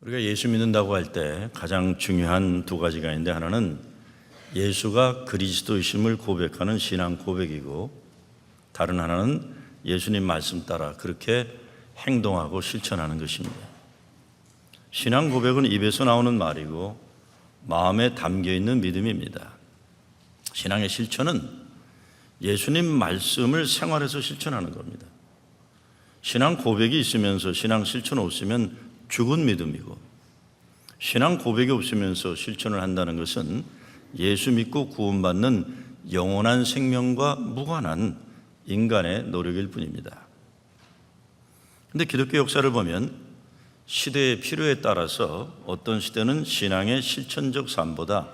우리가 예수 믿는다고 할 때 가장 중요한 두 가지가 있는데, 하나는 예수가 그리스도이심을 고백하는 신앙 고백이고, 다른 하나는 예수님 말씀 따라 그렇게 행동하고 실천하는 것입니다. 신앙 고백은 입에서 나오는 말이고 마음에 담겨있는 믿음입니다. 신앙의 실천은 예수님 말씀을 생활에서 실천하는 겁니다. 신앙 고백이 있으면서 신앙 실천 없으면 죽은 믿음이고, 신앙 고백이 없으면서 실천을 한다는 것은 예수 믿고 구원받는 영원한 생명과 무관한 인간의 노력일 뿐입니다. 그런데 기독교 역사를 보면 시대의 필요에 따라서 어떤 시대는 신앙의 실천적 삶보다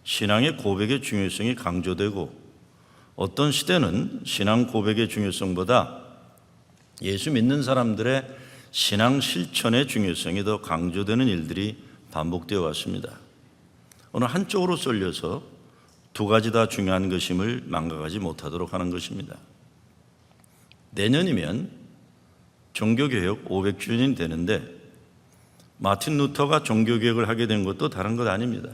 신앙의 고백의 중요성이 강조되고, 어떤 시대는 신앙 고백의 중요성보다 예수 믿는 사람들의 신앙 실천의 중요성이 더 강조되는 일들이 반복되어 왔습니다. 어느 한쪽으로 쏠려서 두 가지 다 중요한 것임을 망각하지 못하도록 하는 것입니다. 내년이면 종교개혁 500주년이 되는데, 마틴 루터가 종교개혁을 하게 된 것도 다른 것 아닙니다.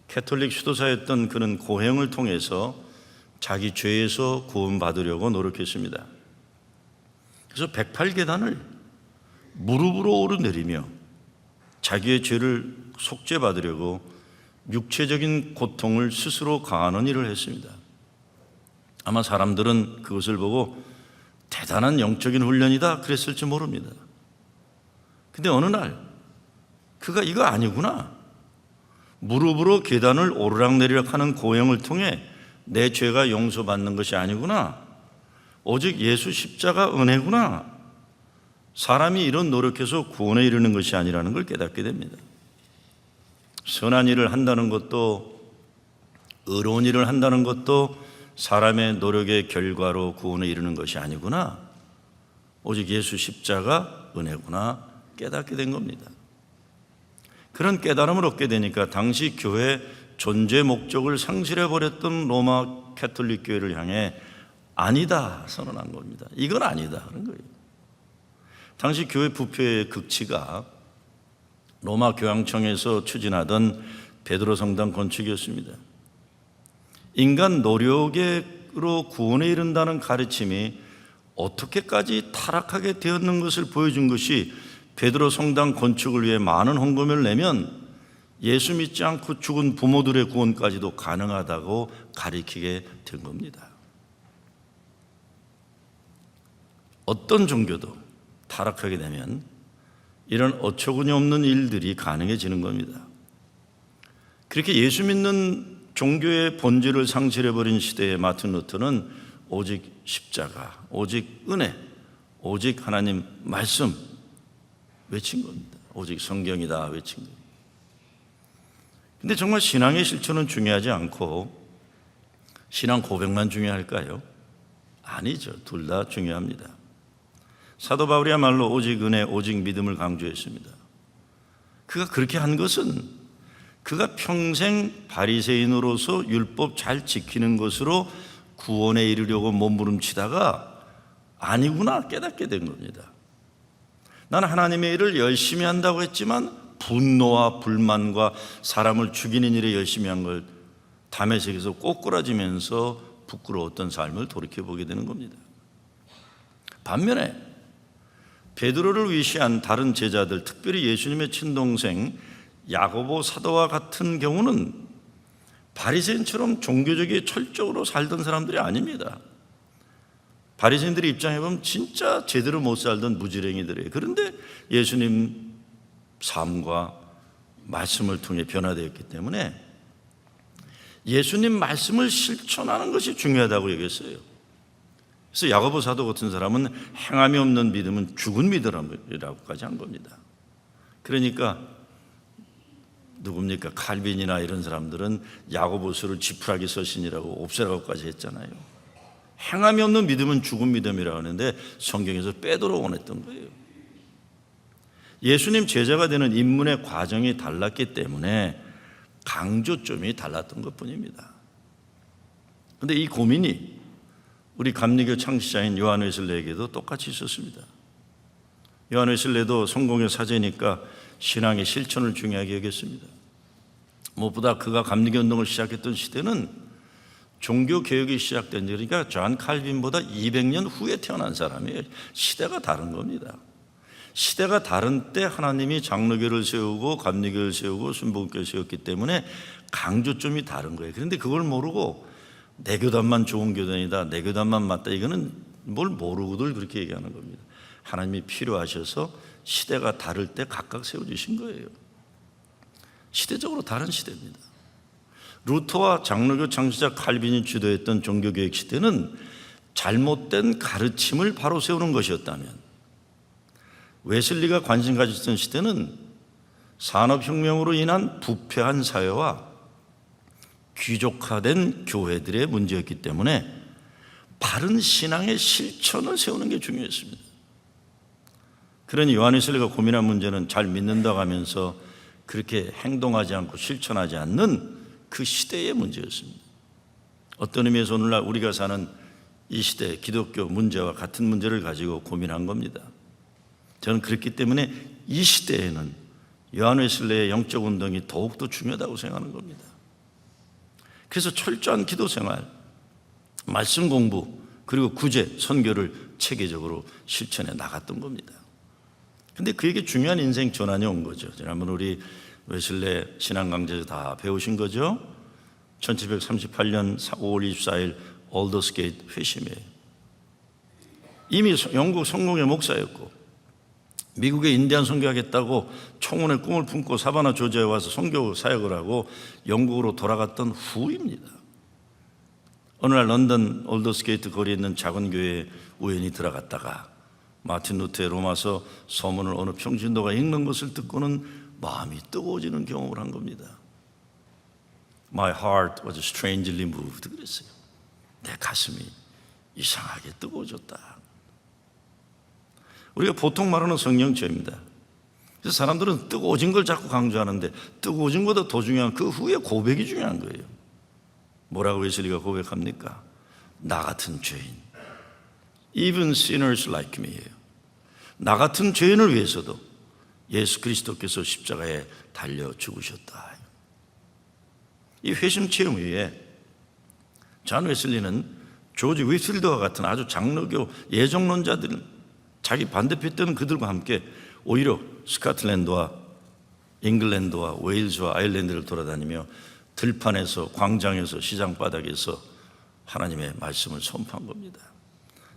캐톨릭 수도사였던 그는 고행을 통해서 자기 죄에서 구원받으려고 노력했습니다. 그래서 108계단을 무릎으로 오르내리며 자기의 죄를 속죄받으려고 육체적인 고통을 스스로 가하는 일을 했습니다. 아마 사람들은 그것을 보고 대단한 영적인 훈련이다 그랬을지 모릅니다. 근데 어느 날 그가 이거 아니구나, 무릎으로 계단을 오르락내리락 하는 고행을 통해 내 죄가 용서받는 것이 아니구나, 오직 예수 십자가 은혜구나, 사람이 이런 노력해서 구원에 이르는 것이 아니라는 걸 깨닫게 됩니다. 선한 일을 한다는 것도, 의로운 일을 한다는 것도 사람의 노력의 결과로 구원에 이르는 것이 아니구나, 오직 예수 십자가 은혜구나 깨닫게 된 겁니다. 그런 깨달음을 얻게 되니까 당시 교회의 존재 목적을 상실해버렸던 로마 캐톨릭 교회를 향해 아니다 선언한 겁니다. 이건 아니다 그런 거예요. 당시 교회 부패의 극치가 로마 교황청에서 추진하던 베드로 성당 건축이었습니다. 인간 노력으로 구원에 이른다는 가르침이 어떻게까지 타락하게 되었는 것을 보여준 것이, 베드로 성당 건축을 위해 많은 헌금을 내면 예수 믿지 않고 죽은 부모들의 구원까지도 가능하다고 가리키게 된 겁니다. 어떤 종교도 타락하게 되면 이런 어처구니 없는 일들이 가능해지는 겁니다. 그렇게 예수 믿는 종교의 본질을 상실해버린 시대의 마틴 루터는 오직 십자가, 오직 은혜, 오직 하나님 말씀 외친 겁니다. 오직 성경이다 외친 겁니다. 근데 정말 신앙의 실천은 중요하지 않고 신앙 고백만 중요할까요? 아니죠. 둘 다 중요합니다. 사도 바울이야말로 오직 은혜, 오직 믿음을 강조했습니다. 그가 그렇게 한 것은 그가 평생 바리새인으로서 율법 잘 지키는 것으로 구원에 이르려고 몸부림치다가 아니구나 깨닫게 된 겁니다. 나는 하나님의 일을 열심히 한다고 했지만 분노와 불만과 사람을 죽이는 일에 열심히 한 걸 담에색에서 꼬꾸라지면서 부끄러웠던 삶을 돌이켜보게 되는 겁니다. 반면에 베드로를 위시한 다른 제자들, 특별히 예수님의 친동생 야고보 사도와 같은 경우는 바리새인처럼 종교적이 철저로 살던 사람들이 아닙니다. 바리새인들의 입장에 보면 진짜 제대로 못 살던 무지랭이들이에요. 그런데 예수님 삶과 말씀을 통해 변화되었기 때문에 예수님 말씀을 실천하는 것이 중요하다고 얘기했어요. 그래서 야고보 사도 같은 사람은 행함이 없는 믿음은 죽은 믿음이라고까지 한 겁니다. 그러니까 누굽니까? 칼빈이나 이런 사람들은 야고보서를 지푸라기 서신이라고 옵세라고까지 했잖아요. 행함이 없는 믿음은 죽은 믿음이라고 하는데 성경에서 빼도록 원했던 거예요. 예수님 제자가 되는 입문의 과정이 달랐기 때문에 강조점이 달랐던 것뿐입니다. 그런데 이 고민이 우리 감리교 창시자인 요한 웨슬레에게도 똑같이 있었습니다. 요한 웨슬레도 성공의 사제니까 신앙의 실천을 중요하게 여겼습니다. 무엇보다 그가 감리교 운동을 시작했던 시대는 종교 개혁이 시작된, 그러니까 존 칼빈보다 200년 후에 태어난 사람이에요. 시대가 다른 겁니다. 시대가 다른 때 하나님이 장로교를 세우고 감리교를 세우고 순복음교를 세웠기 때문에 강조점이 다른 거예요. 그런데 그걸 모르고 내 교단만 좋은 교단이다, 내 교단만 맞다, 이거는 뭘 모르고들 그렇게 얘기하는 겁니다. 하나님이 필요하셔서 시대가 다를 때 각각 세워주신 거예요. 시대적으로 다른 시대입니다. 루터와 장로교 창시자 칼빈이 주도했던 종교개혁 시대는 잘못된 가르침을 바로 세우는 것이었다면, 웨슬리가 관심 가졌던 시대는 산업혁명으로 인한 부패한 사회와 귀족화된 교회들의 문제였기 때문에 바른 신앙의 실천을 세우는 게 중요했습니다. 그러니 요한 웨슬리가 고민한 문제는 잘 믿는다고 하면서 그렇게 행동하지 않고 실천하지 않는 그 시대의 문제였습니다. 어떤 의미에서 오늘날 우리가 사는 이 시대 기독교 문제와 같은 문제를 가지고 고민한 겁니다. 저는 그렇기 때문에 이 시대에는 요한 웨슬레의 영적 운동이 더욱더 중요하다고 생각하는 겁니다. 그래서 철저한 기도 생활, 말씀 공부, 그리고 구제, 선교를 체계적으로 실천해 나갔던 겁니다. 근데 그에게 중요한 인생 전환이 온 거죠. 지난번 우리 웨슬레 신앙 강좌에서 다 배우신 거죠. 1738년 5월 24일 올더스게이트 회심이에요. 이미 영국 성공의 목사였고 미국에 인디안 선교하겠다고 청혼의 꿈을 품고 사바나 조지아에 와서 선교 사역을 하고 영국으로 돌아갔던 후입니다. 어느 날 런던 올더스게이트 거리에 있는 작은 교회에 우연히 들어갔다가 마틴 루터의 로마서 서문을 어느 평신도가 읽는 것을 듣고는 마음이 뜨거워지는 경험을 한 겁니다. My heart was strangely moved. 그랬어요. 내 가슴이 이상하게 뜨거워졌다. 우리가 보통 말하는 성령체입니다. 그래서 사람들은 뜨거워진 걸 자꾸 강조하는데 뜨거워진 것보다 더 중요한 그 후에 고백이 중요한 거예요. 뭐라고 웨슬리가 고백합니까? 나 같은 죄인, even sinners like me예요. 나 같은 죄인을 위해서도 예수 그리스도께서 십자가에 달려 죽으셨다. 이 회심 체험 위에 존 웨슬리는 조지 위필더와 같은 아주 장로교 예정론자들, 자기 반대표 때는 그들과 함께 오히려 스코틀랜드와 잉글랜드와 웨일즈와 아일랜드를 돌아다니며 들판에서, 광장에서, 시장 바닥에서 하나님의 말씀을 선포한 겁니다.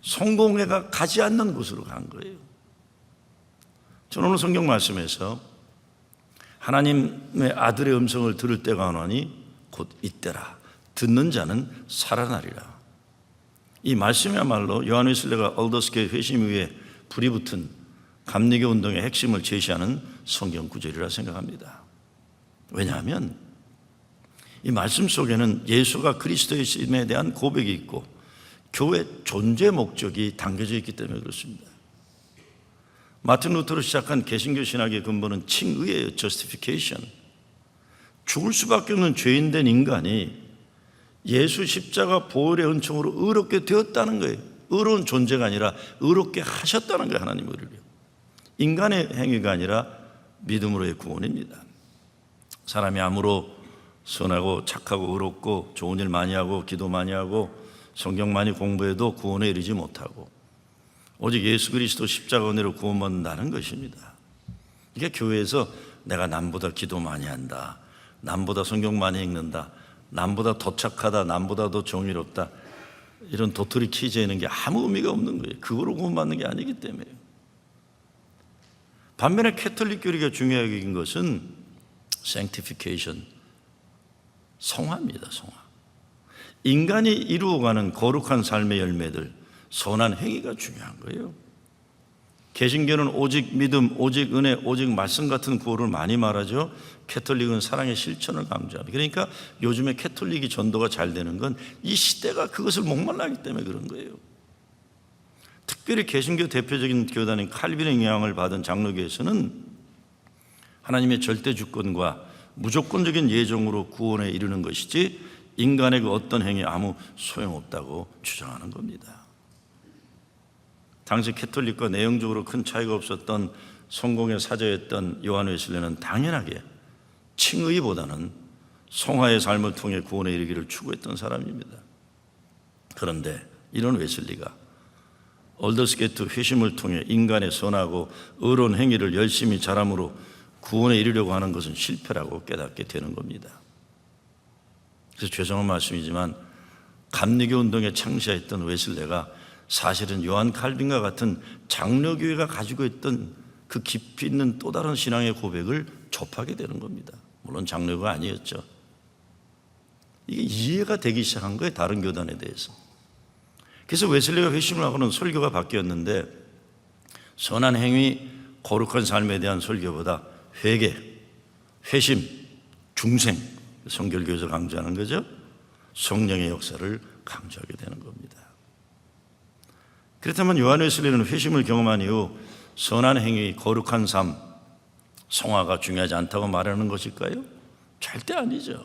성공회가 가지 않는 곳으로 간 거예요. 저는 오늘 성경 말씀에서 하나님의 아들의 음성을 들을 때가 오나니 곧 이때라. 듣는 자는 살아나리라. 이 말씀이야말로 요한 웨슬레가 올더스게이트 회심 위에 불이 붙은 감리교 운동의 핵심을 제시하는 성경 구절이라 생각합니다. 왜냐하면 이 말씀 속에는 예수가 그리스도의 심에 대한 고백이 있고 교회 존재 목적이 담겨져 있기 때문에 그렇습니다. 마틴 루터로 시작한 개신교 신학의 근본은 칭의예요. justification. 죽을 수밖에 없는 죄인된 인간이 예수 십자가 보혈의 은총으로 의롭게 되었다는 거예요. 의로운 존재가 아니라 의롭게 하셨다는 거예요. 하나님 우리를. 인간의 행위가 아니라 믿음으로의 구원입니다. 사람이 아무로 선하고 착하고 의롭고 좋은 일 많이 하고 기도 많이 하고 성경 많이 공부해도 구원에 이르지 못하고 오직 예수 그리스도 십자가 은혜로 구원받는다는 것입니다. 이게 교회에서 내가 남보다 기도 많이 한다, 남보다 성경 많이 읽는다, 남보다 더 착하다, 남보다 더 정의롭다, 이런 도토리 키재는 게 아무 의미가 없는 거예요. 그거로 구원받는 게 아니기 때문에요. 반면에 캐톨릭 교리가 중요하게 여긴 것은 sanctification, 성화입니다. 성화. 인간이 이루어가는 거룩한 삶의 열매들, 선한 행위가 중요한 거예요. 개신교는 오직 믿음, 오직 은혜, 오직 말씀 같은 구호를 많이 말하죠. 캐톨릭은 사랑의 실천을 강조합니다. 그러니까 요즘에 캐톨릭이 전도가 잘 되는 건 이 시대가 그것을 목말라하기 때문에 그런 거예요. 특별히 개신교 대표적인 교단인 칼빈의 영향을 받은 장로교에서는 하나님의 절대 주권과 무조건적인 예정으로 구원에 이르는 것이지 인간의 그 어떤 행위 아무 소용없다고 주장하는 겁니다. 당시 캐톨릭과 내용적으로 큰 차이가 없었던 성공의 사자였던 요한 웨슬리는 당연하게 칭의보다는 성화의 삶을 통해 구원에 이르기를 추구했던 사람입니다. 그런데 이런 웨슬리가 얼더스게이트 회심을 통해 인간의 선하고 의로운 행위를 열심히 잘함으로 구원에 이르려고 하는 것은 실패라고 깨닫게 되는 겁니다. 그래서 죄송한 말씀이지만 감리교 운동에 창시했던 웨슬레가 사실은 요한 칼빈과 같은 장로교회가 가지고 있던 그 깊이 있는 또 다른 신앙의 고백을 접하게 되는 겁니다. 물론 장로가 아니었죠. 이게 이해가 되기 시작한 거예요, 다른 교단에 대해서. 그래서 웨슬리가 회심을 하고는 설교가 바뀌었는데 선한 행위, 거룩한 삶에 대한 설교보다 회개, 회심, 중생, 성결교에서 강조하는 거죠. 성령의 역사를 강조하게 되는 겁니다. 그렇다면 요한 웨슬리는 회심을 경험한 이후 선한 행위, 거룩한 삶, 성화가 중요하지 않다고 말하는 것일까요? 절대 아니죠.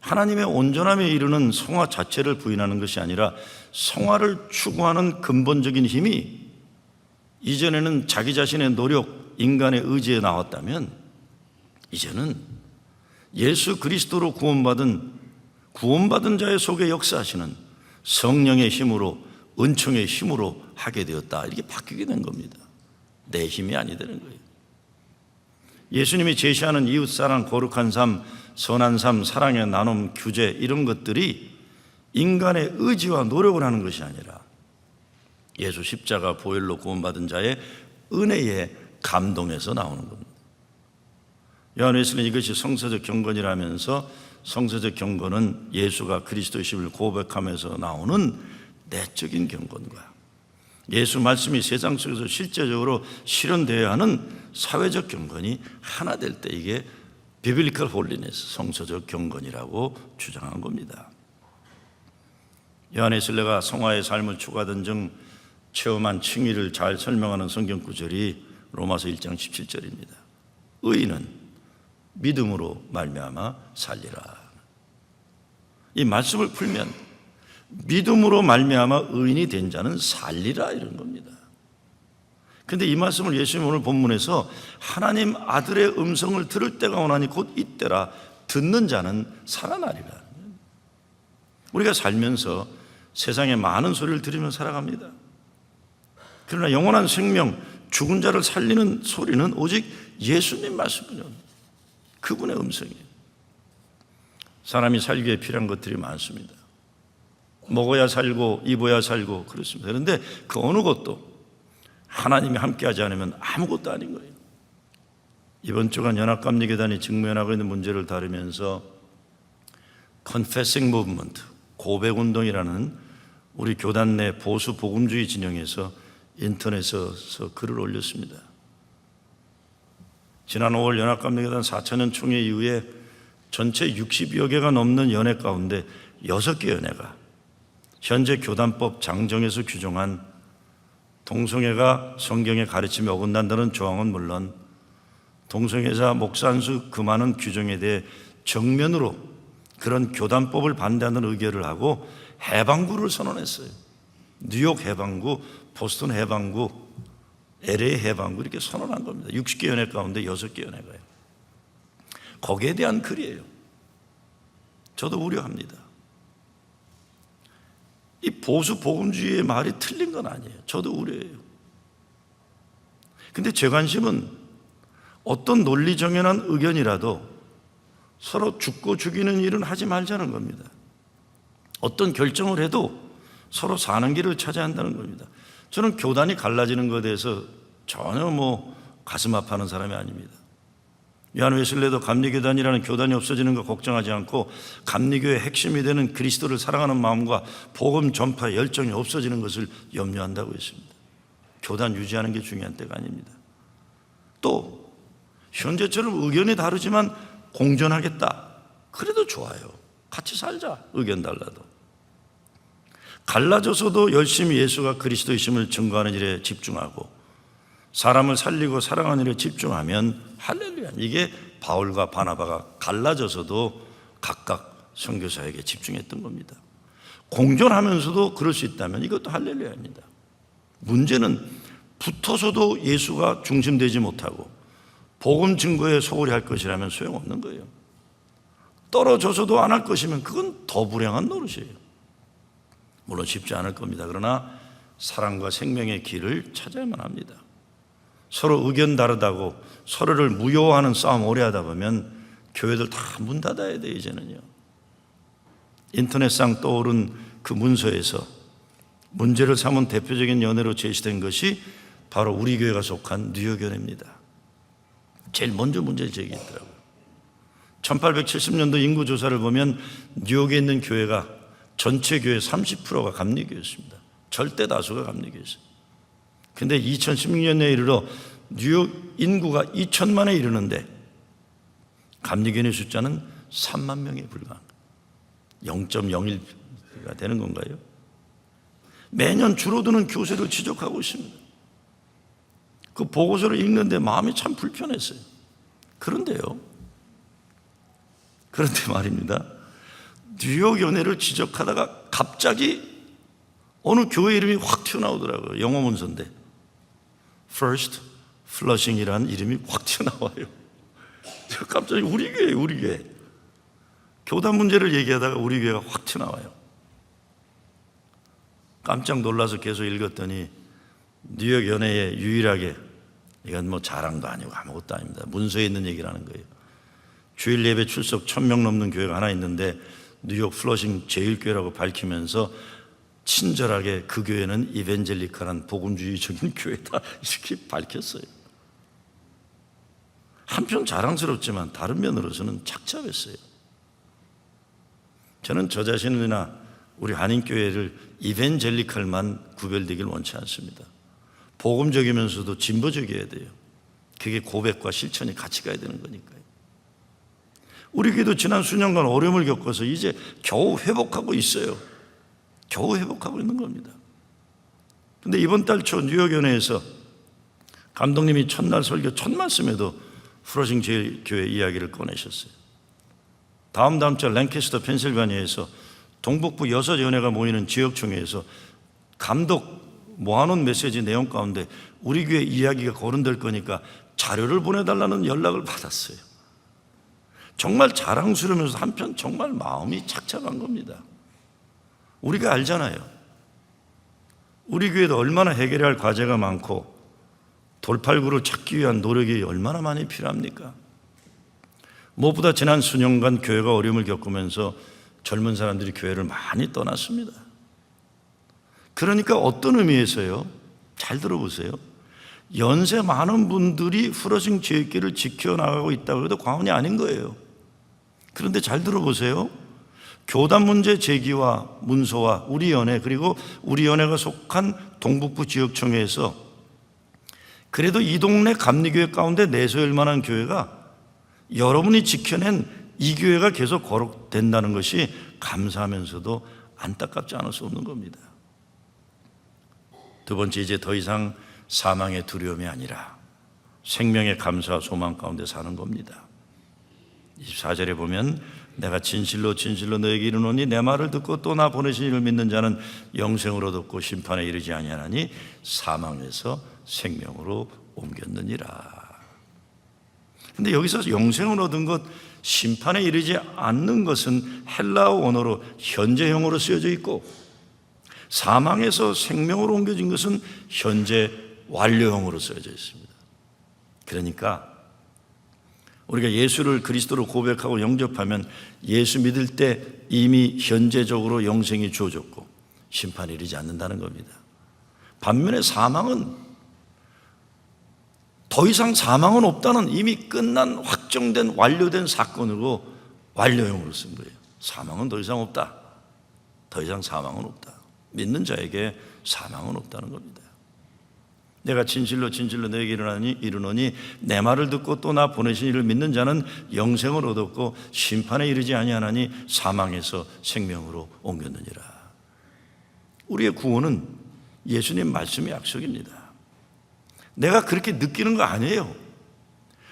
하나님의 온전함에 이르는 성화 자체를 부인하는 것이 아니라 성화를 추구하는 근본적인 힘이 이전에는 자기 자신의 노력, 인간의 의지에 나왔다면 이제는 예수 그리스도로 구원받은 자의 속에 역사하시는 성령의 힘으로, 은총의 힘으로 하게 되었다. 이렇게 바뀌게 된 겁니다. 내 힘이 아니되는 거예요. 예수님이 제시하는 이웃사랑, 거룩한 삶, 선한 삶, 사랑의 나눔, 규제 이런 것들이 인간의 의지와 노력을 하는 것이 아니라 예수 십자가 보혈로 구원받은 자의 은혜의 감동에서 나오는 겁니다. 요한 웨슬리는 이것이 성서적 경건이라면서 성서적 경건은 예수가 그리스도이심을 고백하면서 나오는 내적인 경건과 예수 말씀이 세상 속에서 실제적으로 실현되어야 하는 사회적 경건이 하나 될 때 이게 비블리컬 홀리네스, 성서적 경건이라고 주장한 겁니다. 요한 웨슬리가 성화의 삶을 추구하던 중 체험한 칭의를 잘 설명하는 성경 구절이 로마서 1장 17절입니다. 의인은 믿음으로 말미암아 살리라. 이 말씀을 풀면 믿음으로 말미암아 의인이 된 자는 살리라 이런 겁니다. 그런데 이 말씀을 예수님 오늘 본문에서 하나님 아들의 음성을 들을 때가 오나니 곧 이때라 듣는 자는 살아나리라. 우리가 살면서 세상에 많은 소리를 들으며 살아갑니다. 그러나 영원한 생명, 죽은 자를 살리는 소리는 오직 예수님 말씀뿐이옵니다. 그분의 음성이에요. 사람이 살기 위해 필요한 것들이 많습니다. 먹어야 살고 입어야 살고 그렇습니다. 그런데 그 어느 것도 하나님이 함께하지 않으면 아무것도 아닌 거예요. 이번 주간 연합감리교단이 직면하고 있는 문제를 다루면서 Confessing Movement, 고백운동이라는 우리 교단 내 보수 복음주의 진영에서 인터넷에서 글을 올렸습니다. 지난 5월 연합감리교단 4천년 총회 이후에 전체 60여 개가 넘는 연회 가운데 6개 연회가 현재 교단법 장정에서 규정한 동성애가 성경의 가르침에 어긋난다는 조항은 물론 동성애자 목사 한수 금하는 규정에 대해 정면으로 그런 교단법을 반대하는 의결을 하고 해방구를 선언했어요. 뉴욕 해방구, 보스턴 해방구, LA 해방구 이렇게 선언한 겁니다. 60개 연회 가운데 6개 연회가요. 거기에 대한 글이에요. 저도 우려합니다. 이 보수 복음주의의 말이 틀린 건 아니에요. 저도 우려해요. 근데 제 관심은 어떤 논리 정연한 의견이라도 서로 죽고 죽이는 일은 하지 말자는 겁니다. 어떤 결정을 해도 서로 사는 길을 찾아야 한다는 겁니다. 저는 교단이 갈라지는 것에 대해서 전혀 가슴 아파하는 사람이 아닙니다. 요한 웨슬리도 감리교단이라는 교단이 없어지는 거 걱정하지 않고 감리교의 핵심이 되는 그리스도를 사랑하는 마음과 복음 전파의 열정이 없어지는 것을 염려한다고 했습니다. 교단 유지하는 게 중요한 때가 아닙니다. 또 현재처럼 의견이 다르지만 공존하겠다. 그래도 좋아요. 같이 살자. 의견 달라도. 갈라져서도 열심히 예수가 그리스도이심을 증거하는 일에 집중하고 사람을 살리고 사랑하는 일에 집중하면 할렐루야. 이게 바울과 바나바가 갈라져서도 각각 선교사에게 집중했던 겁니다. 공존하면서도 그럴 수 있다면 이것도 할렐루야입니다. 문제는 붙어서도 예수가 중심되지 못하고 복음 증거에 소홀히 할 것이라면 소용없는 거예요. 떨어져서도 안 할 것이면 그건 더 불행한 노릇이에요. 물론 쉽지 않을 겁니다. 그러나 사랑과 생명의 길을 찾아야만 합니다. 서로 의견 다르다고 서로를 무효화하는 싸움 오래 하다 보면 교회들 다 문 닫아야 돼요. 이제는요. 인터넷상 떠오른 그 문서에서 문제를 삼은 대표적인 연회로 제시된 것이 바로 우리 교회가 속한 뉴욕연회입니다. 제일 먼저 문제 제기했더라고요. 1870년도 인구조사를 보면 뉴욕에 있는 교회가 전체 교회 30%가 감리교였습니다. 절대 다수가 감리교였어요. 근데 2016년에 이르러 뉴욕 인구가 2천만에 이르는데 감리교인의 숫자는 3만 명에 불과한 거예요. 0.01가 되는 건가요? 매년 줄어드는 교세를 지적하고 있습니다. 그 보고서를 읽는데 마음이 참 불편했어요. 그런데 말입니다. 뉴욕 연회를 지적하다가 갑자기 어느 교회 이름이 확 튀어나오더라고요. 영어 문서인데 First Flushing이라는 이름이 확 튀어나와요. 갑자기 우리 교회 교단 문제를 얘기하다가 우리 교회가 확 튀어나와요. 깜짝 놀라서 계속 읽었더니 뉴욕 연회에 유일하게, 이건 뭐 자랑도 아니고 아무것도 아닙니다, 문서에 있는 얘기라는 거예요. 주일 예배 출석 1,000명 넘는 교회가 하나 있는데 뉴욕 플러싱 제일교회라고 밝히면서 친절하게 그 교회는 이벤젤리칼한 복음주의적인 교회다 이렇게 밝혔어요. 한편 자랑스럽지만 다른 면으로서는 착잡했어요. 저는 저 자신이나 우리 한인교회를 이벤젤리칼만 구별되길 원치 않습니다. 복음적이면서도 진보적이어야 돼요. 그게 고백과 실천이 같이 가야 되는 거니까요. 우리 교회도 지난 수년간 어려움을 겪어서 이제 겨우 회복하고 있어요. 겨우 회복하고 있는 겁니다. 근데 이번 달 초 뉴욕연회에서 감독님이 첫날 설교 첫 말씀에도 플러싱 제일교회 이야기를 꺼내셨어요. 다음 주 랭캐스터 펜실바니아에서 동북부 6연회가 모이는 지역총회에서 감독 모아놓은 메시지 내용 가운데 우리 교회 이야기가 거론될 거니까 자료를 보내달라는 연락을 받았어요. 정말 자랑스러우면서 한편 정말 마음이 착잡한 겁니다. 우리가 알잖아요. 우리 교회도 얼마나 해결해야 할 과제가 많고 돌팔구를 찾기 위한 노력이 얼마나 많이 필요합니까? 무엇보다 지난 수년간 교회가 어려움을 겪으면서 젊은 사람들이 교회를 많이 떠났습니다. 그러니까 어떤 의미에서요? 잘 들어보세요. 연세 많은 분들이 플러싱 제일교회를 지켜나가고 있다고 해도 과언이 아닌 거예요. 그런데 잘 들어보세요. 교단 문제 제기와 문서와 우리 연회, 그리고 우리 연회가 속한 동북부 지역총회에서 그래도 이 동네 감리교회 가운데 내세울 만한 교회가 여러분이 지켜낸 이 교회가 계속 거룩된다는 것이 감사하면서도 안타깝지 않을 수 없는 겁니다. 두 번째, 이제 더 이상 사망의 두려움이 아니라 생명의 감사와 소망 가운데 사는 겁니다. 24절에 보면 내가 진실로 너에게 이르노니 내 말을 듣고 또 나 보내신 이를 믿는 자는 영생으로 듣고 심판에 이르지 아니하나니 사망에서 생명으로 옮겼느니라. 근데 여기서 영생을 얻은 것, 심판에 이르지 않는 것은 헬라어 원어로 현재형으로 쓰여져 있고 사망에서 생명으로 옮겨진 것은 현재 완료형으로 쓰여져 있습니다. 그러니까 우리가 예수를 그리스도로 고백하고 영접하면 예수 믿을 때 이미 현재적으로 영생이 주어졌고 심판에 이르지 않는다는 겁니다. 반면에 사망은 더 이상 사망은 없다는 이미 끝난 확정된 완료된 사건으로 완료형으로 쓴 거예요. 사망은 더 이상 없다. 더 이상 사망은 없다. 믿는 자에게 사망은 없다는 겁니다. 내가 진실로 너에게 이르노니 내 말을 듣고 또 나 보내신 이를 믿는 자는 영생을 얻었고 심판에 이르지 아니하나니 사망에서 생명으로 옮겼느니라. 우리의 구원은 예수님 말씀의 약속입니다. 내가 그렇게 느끼는 거 아니에요.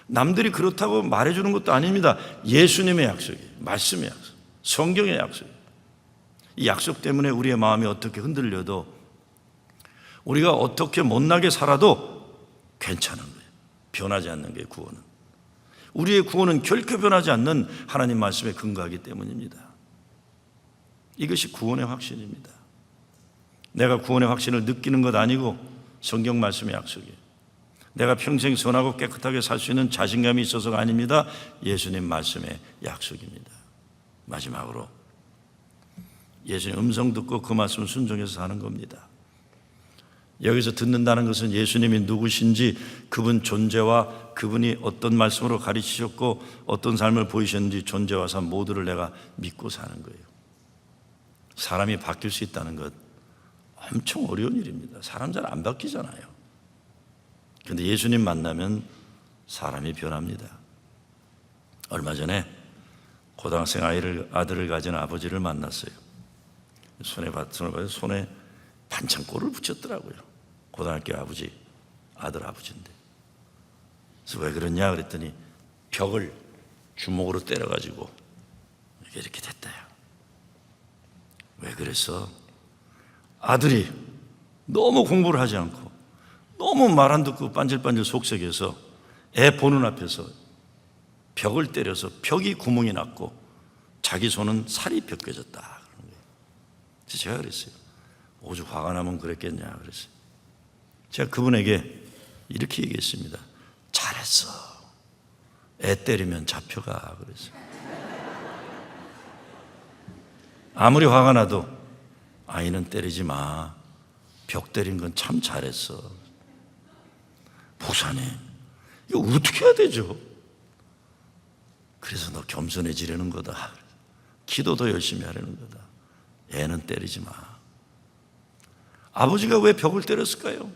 남들이 그렇다고 말해주는 것도 아닙니다. 예수님의 약속이에요. 말씀의 약속, 성경의 약속이에요. 이 약속 때문에 우리의 마음이 어떻게 흔들려도 우리가 어떻게 못나게 살아도 괜찮은 거예요. 변하지 않는 게 구원은. 우리의 구원은 결코 변하지 않는 하나님 말씀에 근거하기 때문입니다. 이것이 구원의 확신입니다. 내가 구원의 확신을 느끼는 것 아니고 성경 말씀의 약속이에요. 내가 평생 선하고 깨끗하게 살 수 있는 자신감이 있어서가 아닙니다. 예수님 말씀의 약속입니다. 마지막으로 예수님 음성 듣고 그 말씀 순종해서 사는 겁니다. 여기서 듣는다는 것은 예수님이 누구신지, 그분 존재와 그분이 어떤 말씀으로 가르치셨고 어떤 삶을 보이셨는지 존재와 삶 모두를 내가 믿고 사는 거예요. 사람이 바뀔 수 있다는 것 엄청 어려운 일입니다. 사람 잘 안 바뀌잖아요. 그런데 예수님 만나면 사람이 변합니다. 얼마 전에 고등학생 아들을 가진 아버지를 만났어요. 손에 반창고를 붙였더라고요. 고등학교 아들 아버지인데. 그래서 왜 그러냐 그랬더니 벽을 주먹으로 때려가지고 이렇게 됐다요. 왜 그랬어? 아들이 너무 공부를 하지 않고 너무 말 안 듣고 반질반질 속색해서 애 보는 앞에서 벽을 때려서 벽이 구멍이 났고 자기 손은 살이 벗겨졌다. 그래서 제가 그랬어요. 오죽 화가 나면 그랬겠냐 그랬어요. 제가 그분에게 이렇게 얘기했습니다. 잘했어. 애 때리면 잡혀가 그랬어요. 아무리 화가 나도 아이는 때리지 마. 벽 때린 건 참 잘했어. 목사님, 이거 어떻게 해야 되죠? 그래서 너 겸손해지려는 거다. 기도도 열심히 하려는 거다. 애는 때리지 마. 아버지가 왜 벽을 때렸을까요?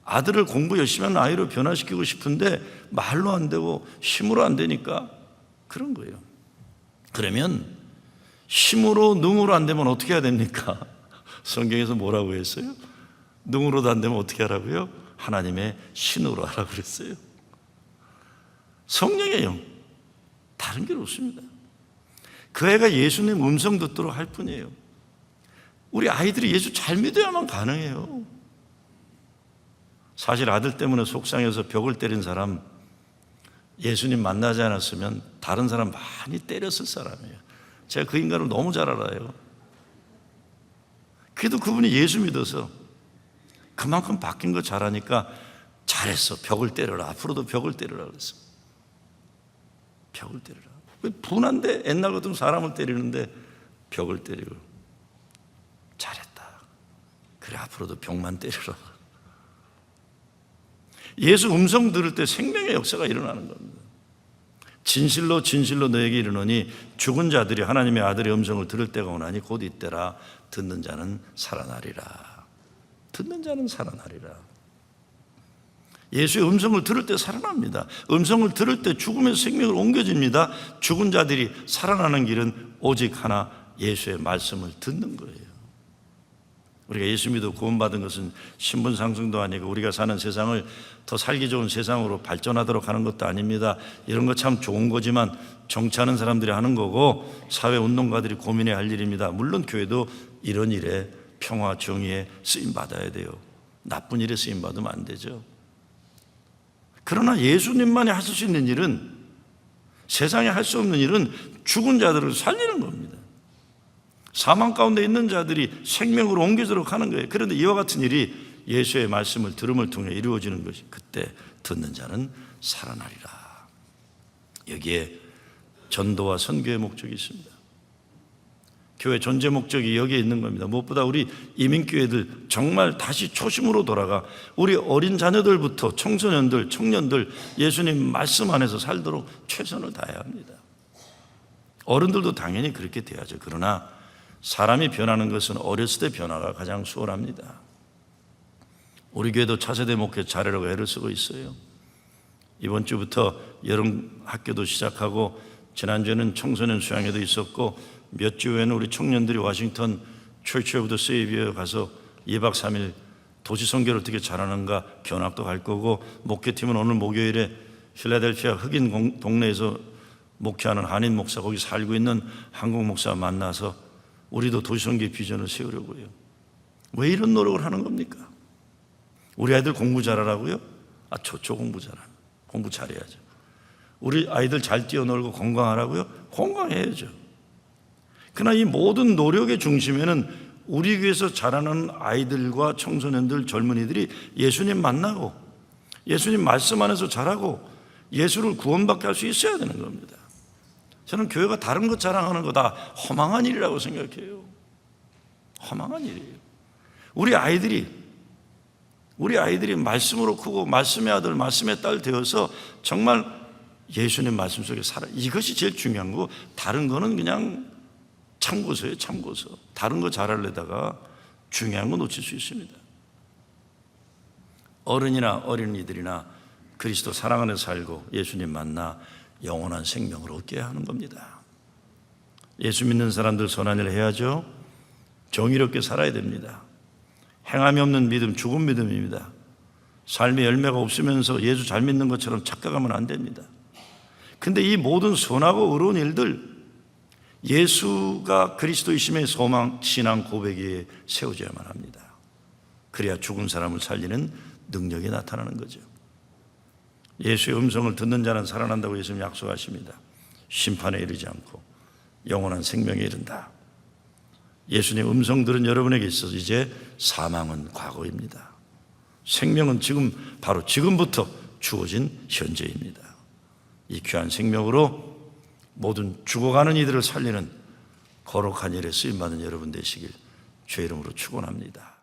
아들을 공부 열심히 하는 아이로 변화시키고 싶은데 말로 안 되고 힘으로 안 되니까 그런 거예요. 그러면 힘으로 능으로 안 되면 어떻게 해야 됩니까? 성경에서 뭐라고 했어요? 능으로도 안 되면 어떻게 하라고요? 하나님의 신으로 하라고 그랬어요. 성령의 영, 다른 게 없습니다. 그 애가 예수님 음성 듣도록 할 뿐이에요. 우리 아이들이 예수 잘 믿어야만 가능해요. 사실 아들 때문에 속상해서 벽을 때린 사람, 예수님 만나지 않았으면 다른 사람 많이 때렸을 사람이에요. 제가 그 인간을 너무 잘 알아요. 그래도 그분이 예수 믿어서 그만큼 바뀐 거 잘하니까 잘했어. 벽을 때려라. 앞으로도 벽을 때려라 그랬어. 벽을 때려라. 왜 분한데 옛날 같으면 사람을 때리는데 벽을 때리고 잘했다. 그래 앞으로도 벽만 때려라. 예수 음성 들을 때 생명의 역사가 일어나는 겁니다. 진실로 진실로 너에게 이르노니 죽은 자들이 하나님의 아들의 음성을 들을 때가 오나니 곧 이때라. 듣는 자는 살아나리라. 듣는 자는 살아나리라. 예수의 음성을 들을 때 살아납니다. 음성을 들을 때 죽음에서 생명으로 옮겨집니다. 죽은 자들이 살아나는 길은 오직 하나, 예수의 말씀을 듣는 거예요. 우리가 예수 믿어 구원받은 것은 신분 상승도 아니고 우리가 사는 세상을 더 살기 좋은 세상으로 발전하도록 하는 것도 아닙니다. 이런 거 참 좋은 거지만 정치하는 사람들이 하는 거고 사회운동가들이 고민해야 할 일입니다. 물론 교회도 이런 일에 평화 정의에 쓰임받아야 돼요. 나쁜 일에 쓰임받으면 안 되죠. 그러나 예수님만이 하실 수 있는 일은, 세상에 할 수 없는 일은 죽은 자들을 살리는 겁니다. 사망 가운데 있는 자들이 생명으로 옮겨지도록 하는 거예요. 그런데 이와 같은 일이 예수의 말씀을 들음을 통해 이루어지는 것이, 그때 듣는 자는 살아나리라. 여기에 전도와 선교의 목적이 있습니다. 교회 존재 목적이 여기에 있는 겁니다. 무엇보다 우리 이민교회들 정말 다시 초심으로 돌아가 우리 어린 자녀들부터 청소년들, 청년들 예수님 말씀 안에서 살도록 최선을 다해야 합니다. 어른들도 당연히 그렇게 돼야죠. 그러나 사람이 변하는 것은 어렸을 때 변화가 가장 수월합니다. 우리 교회도 차세대 목회 잘하려고 애를 쓰고 있어요. 이번 주부터 여름 학교도 시작하고 지난주에는 청소년 수양회도 있었고 몇 주 후에는 우리 청년들이 워싱턴 Church of the Savior에 가서 2박 3일 도시 선교를 어떻게 잘하는가 견학도 갈 거고, 목회팀은 오늘 목요일에 필라델피아 흑인 동네에서 목회하는 한인 목사, 거기 살고 있는 한국 목사 만나서 우리도 도시 선교의 비전을 세우려고 해요. 왜 이런 노력을 하는 겁니까? 우리 아이들 공부 잘하라고요? 좋죠. 공부 잘해야죠. 우리 아이들 잘 뛰어놀고 건강하라고요? 건강해야죠. 그러나 이 모든 노력의 중심에는 우리 교회에서 자라는 아이들과 청소년들, 젊은이들이 예수님 만나고 예수님 말씀 안에서 자라고 예수를 구원받게 할 수 있어야 되는 겁니다. 저는 교회가 다른 것 자랑하는 거 다 허망한 일이라고 생각해요. 허망한 일이에요. 우리 아이들이 말씀으로 크고 말씀의 아들, 말씀의 딸 되어서 정말 예수님 말씀 속에 살아. 이것이 제일 중요한 거고 다른 거는 그냥 참고서예요. 참고서. 다른 거 잘하려다가 중요한 거 놓칠 수 있습니다. 어른이나 어린이들이나 그리스도 사랑 안에 살고 예수님 만나 영원한 생명을 얻게 하는 겁니다. 예수 믿는 사람들 선한 일 해야죠. 정의롭게 살아야 됩니다. 행함이 없는 믿음, 죽은 믿음입니다. 삶의 열매가 없으면서 예수 잘 믿는 것처럼 착각하면 안 됩니다. 근데 이 모든 선하고 의로운 일들, 예수가 그리스도이심의 소망, 신앙 고백에 세워져야만 합니다. 그래야 죽은 사람을 살리는 능력이 나타나는 거죠. 예수의 음성을 듣는 자는 살아난다고 예수님 약속하십니다. 심판에 이르지 않고 영원한 생명에 이른다. 예수님 음성 들은 여러분에게 있어서 이제 사망은 과거입니다. 생명은 바로 지금부터 주어진 현재입니다. 이 귀한 생명으로 모든 죽어가는 이들을 살리는 거룩한 일에 쓰임받는 여러분 되시길 주의 이름으로 축원합니다.